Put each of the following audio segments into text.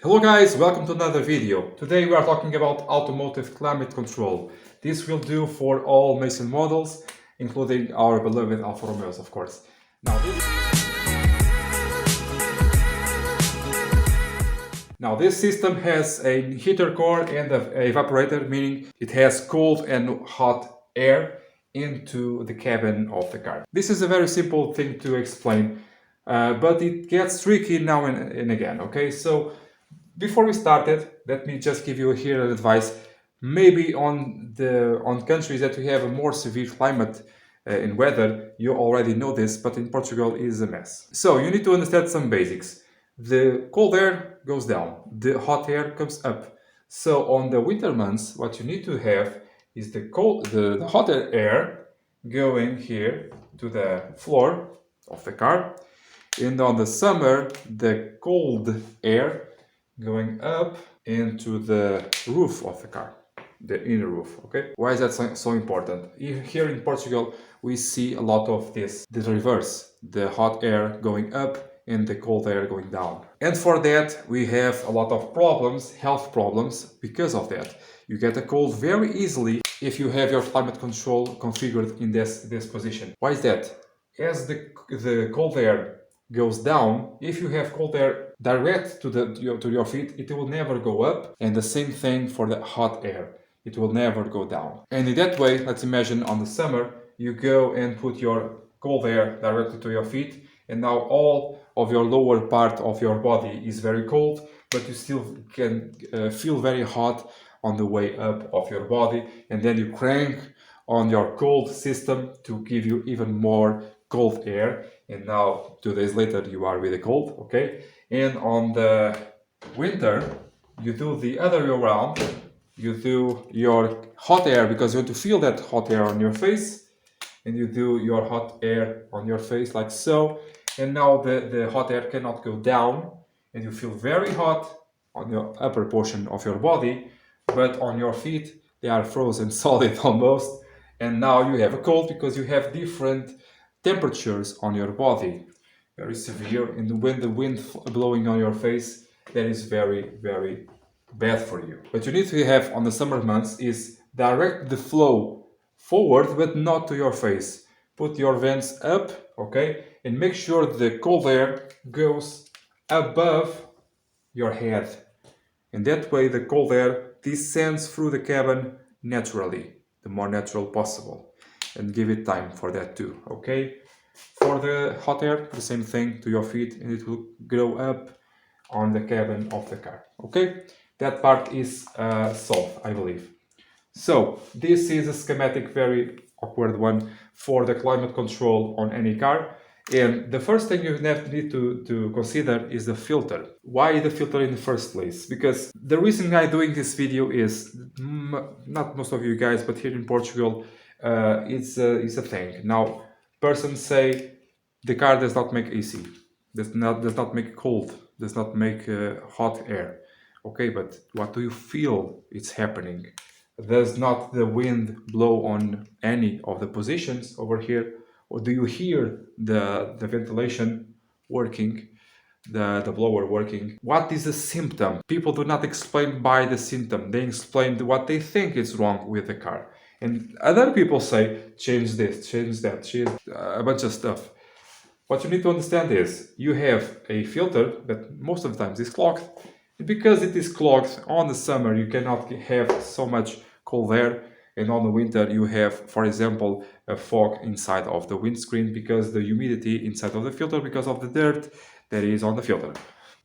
Hello guys, welcome to another video. Today we are talking about automotive climate control. This will do for all Mason models, including our beloved Alfa Romeos, of course. Now this system has a heater core and an evaporator, meaning it has cold and hot air into the cabin of the car. This is a very simple thing to explain, but it gets tricky now and again, okay? So before we started, let me just give you here an advice. Maybe on countries that we have a more severe climate in weather, you already know this, but in Portugal it is a mess. So you need to understand some basics. The cold air goes down, the hot air comes up. So on the winter months, what you need to have is the hotter air going here to the floor of the car, and on the summer, the cold air going up into the roof of the car, the inner roof, okay? Why is that so important? Here in Portugal, we see a lot of this, the reverse, the hot air going up and the cold air going down. And for that, we have a lot of problems, health problems, because of that. You get a cold very easily if you have your climate control configured in this position. Why is that? As the cold air goes down, if you have cold air direct to your feet, it will never go up, and the same thing for the hot air, it will never go down. And in that way, let's imagine on the summer you go and put your cold air directly to your feet, and now all of your lower part of your body is very cold, but you still can feel very hot on the way up of your body, and then you crank on your cold system to give you even more cold air, and now 2 days later you are really cold, okay? And on the winter you do the other way around. You do your hot air because you want to feel that hot air on your face, and you do your hot air on your face like so, and now the hot air cannot go down, and you feel very hot on your upper portion of your body, but on your feet they are frozen solid almost, and now you have a cold because you have different temperatures on your body, very severe, and when the wind blowing on your face, that is very, very bad for you. What you need to have on the summer months is direct the flow forward, but not to your face. Put your vents up, okay, and make sure the cold air goes above your head. And that way the cold air descends through the cabin naturally, the more natural possible. And give it time for that too, okay? For the hot air, the same thing to your feet, and it will go up on the cabin of the car, okay? That part is solved, I believe. So this is a schematic, very awkward one for the climate control on any car. And the first thing you need to consider is the filter. Why the filter in the first place? Because the reason I'm doing this video is, not most of you guys, but here in Portugal, it's a thing. Now, persons say the car does not make AC, does not make cold, does not make hot air. Okay, but what do you feel it's happening? Does not the wind blow on any of the positions over here? Or do you hear the ventilation working, the blower working? What is the symptom? People do not explain by the symptom. They explain what they think is wrong with the car. And other people say, change this, change that, change a bunch of stuff. What you need to understand is, you have a filter that most of the times is clogged. And because it is clogged, on the summer you cannot have so much cold air, and on the winter you have, for example, a fog inside of the windscreen because the humidity inside of the filter, because of the dirt that is on the filter.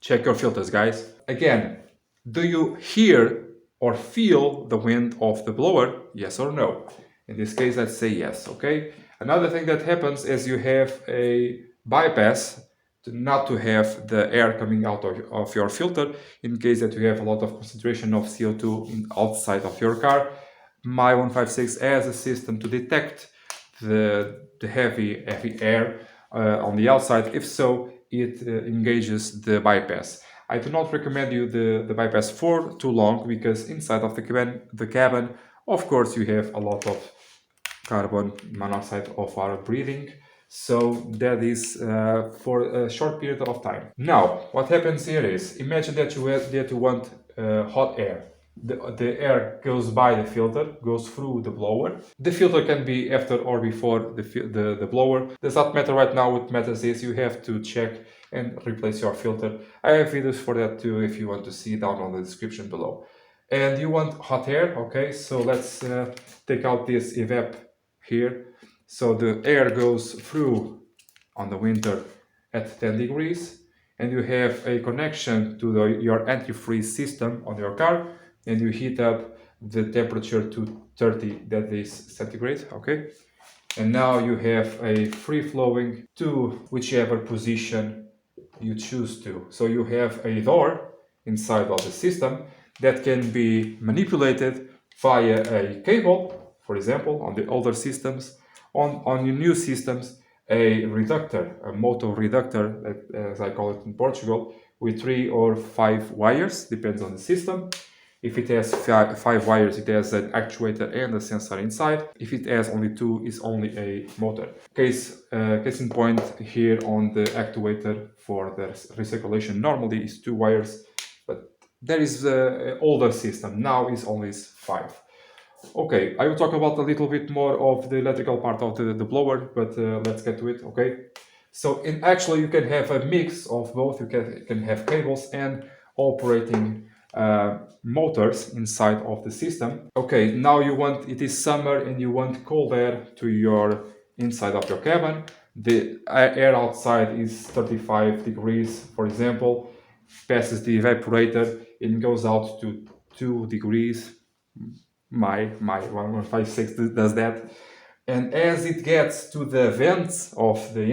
Check your filters, guys. Again, do you hear or feel the wind of the blower? Yes or no? In this case, let's say yes, okay? Another thing that happens is you have a bypass not to have the air coming out of your filter in case that you have a lot of concentration of CO2 outside of your car. My 156 has a system to detect the heavy air on the outside. If so, it engages the bypass. I do not recommend you the bypass for too long, because inside of the cabin, of course, you have a lot of carbon monoxide of our breathing. So that is for a short period of time. Now, what happens here is, imagine that you want hot air. The air goes by the filter, goes through the blower. The filter can be after or before the blower. Does not matter right now. What matters is you have to check and replace your filter. I have videos for that too if you want to see, down on the description below. And you want hot air, okay? So let's take out this evap here. So the air goes through on the winter at 10 degrees, and you have a connection to your antifreeze system on your car, and you heat up the temperature to 30 degrees centigrade, okay? And now you have a free flowing to whichever position you choose to. So you have a door inside of the system that can be manipulated via a cable, for example, on the older systems. On your new systems, a reductor, a motor reductor, as I call it in Portugal, with 3 or 5 wires, depends on the system. If it has five wires, it has an actuator and a sensor inside. If it has only 2, it's only a motor. Case in point here on the actuator for the recirculation normally is 2 wires, but there is the older system. Now is only 5. Okay, I will talk about a little bit more of the electrical part of the blower, but let's get to it, okay? So actually you can have a mix of both. You can have cables and operating motors inside of the system. Okay, now it is summer and you want cold air to your inside of your cabin. The air outside is 35 degrees, for example, passes the evaporator and goes out to 2 degrees. My 1156 does that, and as it gets to the vents of the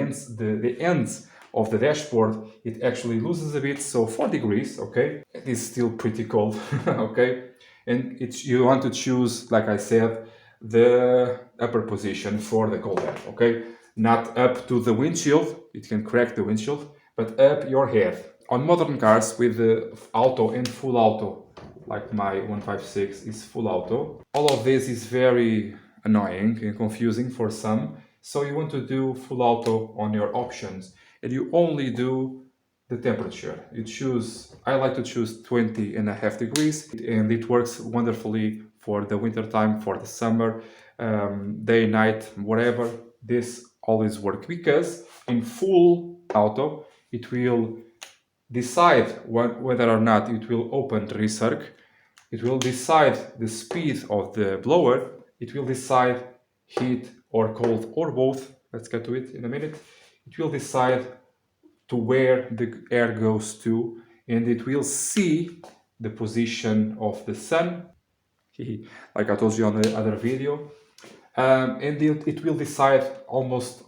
ends of the dashboard, it actually loses a bit. So 4 degrees, okay, it is still pretty cold. Okay, and you want to choose, like I said, the upper position for the cold air, okay, not up to the windshield, it can crack the windshield, but up your head. On modern cars with the auto and full auto, like my 156 is full auto, all of this is very annoying and confusing for some. So you want to do full auto on your options, and you only do the temperature. You choose, I like to choose 20.5 degrees, and it works wonderfully for the winter time, for the summer, day, night, whatever. This always works because in full auto, it will decide whether or not it will open the recirc. It will decide the speed of the blower. It will decide heat or cold or both. Let's get to it in a minute. It will decide to where the air goes to, and it will see the position of the sun, like I told you on the other video, and it will decide almost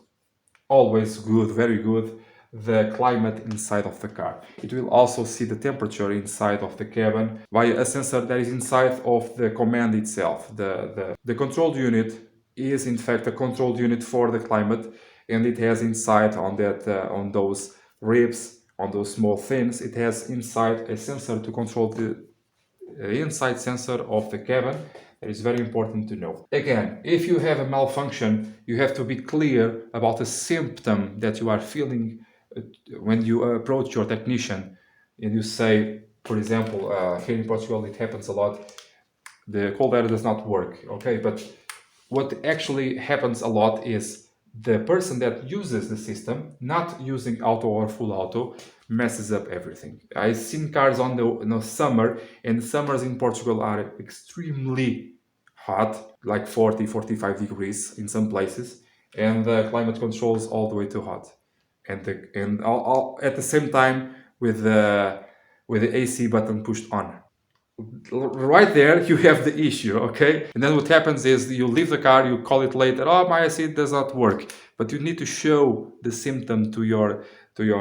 always good, very good, the climate inside of the car. It will also see the temperature inside of the cabin via a sensor that is inside of the command itself. The control unit is in fact a control unit for the climate, and it has inside on that on those ribs, on those small things, it has inside a sensor to control the inside sensor of the cabin. That is very important to know. Again, if you have a malfunction, you have to be clear about the symptom that you are feeling when you approach your technician and you say, for example, here in Portugal it happens a lot, the cold air does not work, okay? But what actually happens a lot is the person that uses the system, not using auto or full auto, messes up everything. I've seen cars on the summer, and summers in Portugal are extremely hot, like 40-45 degrees in some places, and the climate controls all the way to hot, and all at the same time with the AC button pushed on. Right there you have the issue, okay? And then what happens is you leave the car, you call it later, oh, my AC does not work, but you need to show the symptom to your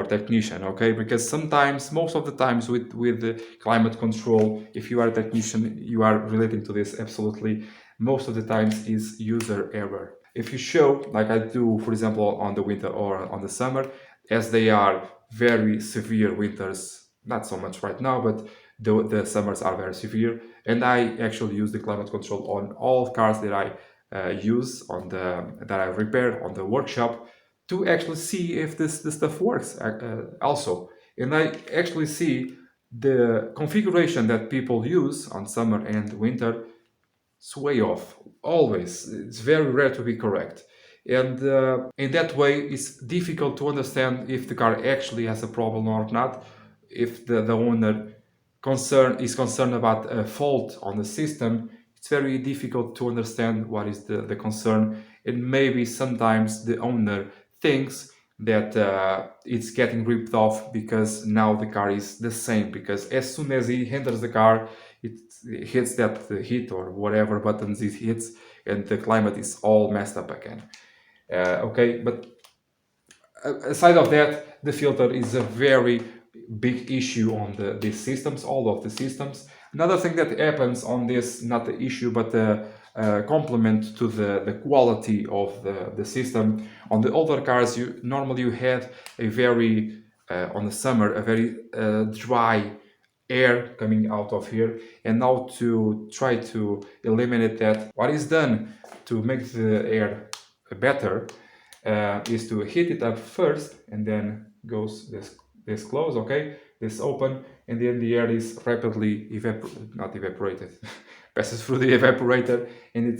technician, okay? Because sometimes, most of the times with the climate control, if you are a technician, you are relating to this absolutely, most of the times is user error. If you show, like I do, for example, on the winter or on the summer, as they are very severe winters, not so much right now, but the summers are very severe, and I actually use the climate control on all cars that I use that I repair on the workshop to actually see if this stuff works also. And I actually see the configuration that people use on summer and winter. It's way off. Always. It's very rare to be correct. And in that way, it's difficult to understand if the car actually has a problem or not. If the owner is concerned about a fault on the system, it's very difficult to understand what is the concern. And maybe sometimes the owner thinks that it's getting ripped off because now the car is the same. Because as soon as he enters the car, it hits that hit or whatever buttons it hits, and the climate is all messed up again. Okay, but aside of that, the filter is a very big issue on these systems, all of the systems. Another thing that happens on this, not the issue, but the complement to the quality of the system. On the older cars, you had a very, on the summer, a very dry air coming out of here. And now to try to eliminate that, what is done to make the air better is to heat it up first, and then goes this close, okay, this open, and then the air is rapidly not evaporated, passes through the evaporator, and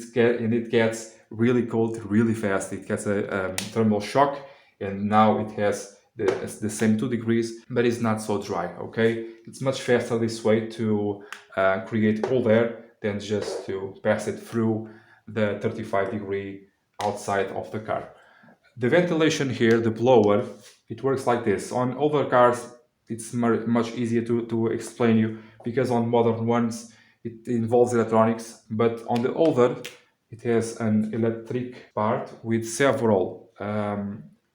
it gets really cold really fast. It gets a thermal shock, and now it has the same 2 degrees, but it's not so dry. Okay, it's much faster this way to create cold air than just to pass it through the 35-degree outside of the car. The ventilation here, the blower, it works like this. On older cars, it's much easier to explain you, because on modern ones it involves electronics, but on the older it has an electric part with several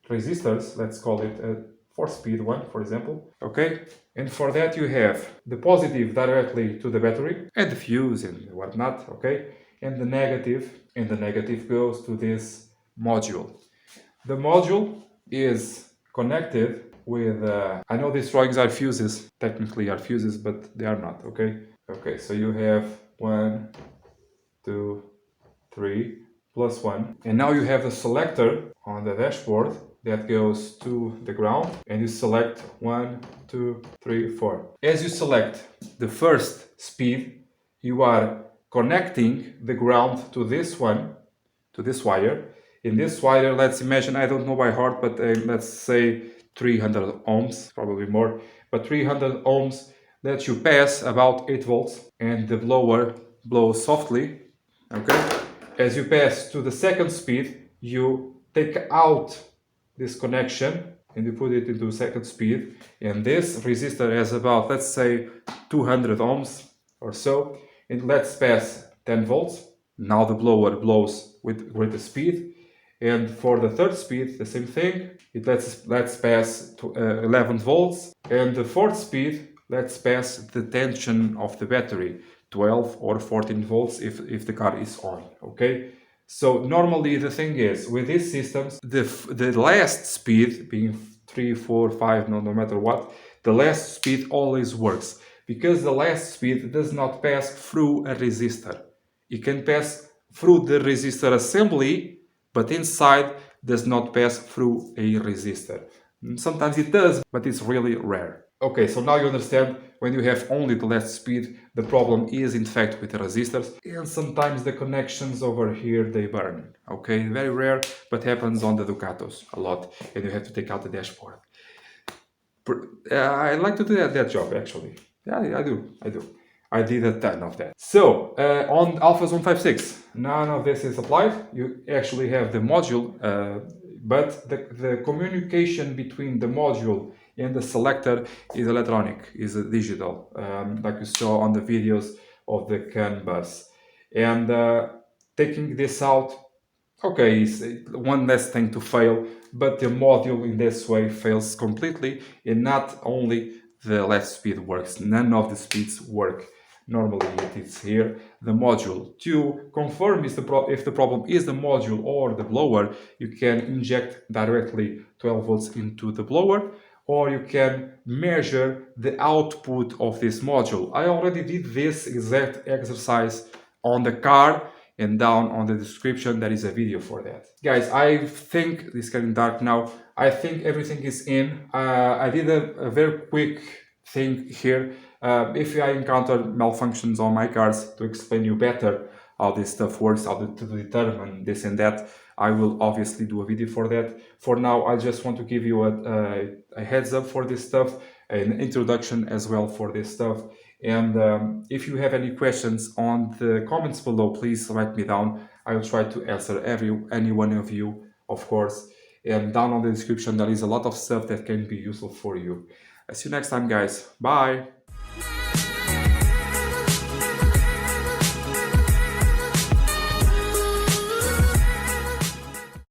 resistors. Let's call it a 4-speed one, for example. Okay, and for that you have the positive directly to the battery and the fuse and whatnot. Okay, and the negative goes to this module. The module is connected with, I know these drawings are fuses, technically are fuses, but they are not, okay? Okay, so you have 1, 2, 3, plus 1. And now you have the selector on the dashboard that goes to the ground, and you select 1, 2, 3, 4. As you select the first speed, you are connecting the ground to this one, to this wire. In this wire, let's imagine, I don't know by heart, but let's say 300 ohms, probably more, but 300 ohms lets you pass about 8 volts, and the blower blows softly. Okay, as you pass to the second speed, you take out this connection and you put it into second speed, and this resistor has about, let's say, 200 ohms or so, and let's pass 10 volts. Now the blower blows with greater speed. And for the third speed, the same thing. It lets pass to 11 volts. And the fourth speed lets pass the tension of the battery, 12 or 14 volts if the car is on. Okay. So normally the thing is, with these systems, the last speed, being 3, 4, 5, no matter what, the last speed always works, because the last speed does not pass through a resistor. It can pass through the resistor assembly, but inside does not pass through a resistor. Sometimes it does, but it's really rare. Okay, so now you understand, when you have only the last speed, the problem is in fact with the resistors, and sometimes the connections over here, they burn. Okay, very rare, but happens on the Ducatos a lot, and you have to take out the dashboard. I like to do that job, actually. Yeah, I do. I did a ton of that. So, on Alfas 156, none of this is applied. You actually have the module, but the communication between the module and the selector is electronic, is digital, like you saw on the videos of the CAN bus. And taking this out, okay, it's one less thing to fail, but the module in this way fails completely, and not only the last speed works, none of the speeds work. Normally it is here, the module. To confirm if the problem is the module or the blower, you can inject directly 12 volts into the blower, or you can measure the output of this module. I already did this exact exercise on the car, and down on the description there is a video for that. Guys, I think it's getting dark now. I think everything is in. I did a very quick thing here. If I encounter malfunctions on my cars, to explain you better how this stuff works, how to determine this and that, I will obviously do a video for that. For now, I just want to give you a heads up for this stuff, an introduction as well for this stuff. And if you have any questions on the comments below, please write me down. I will try to answer any one of you, of course. And down on the description, there is a lot of stuff that can be useful for you. See you next time, guys. Bye.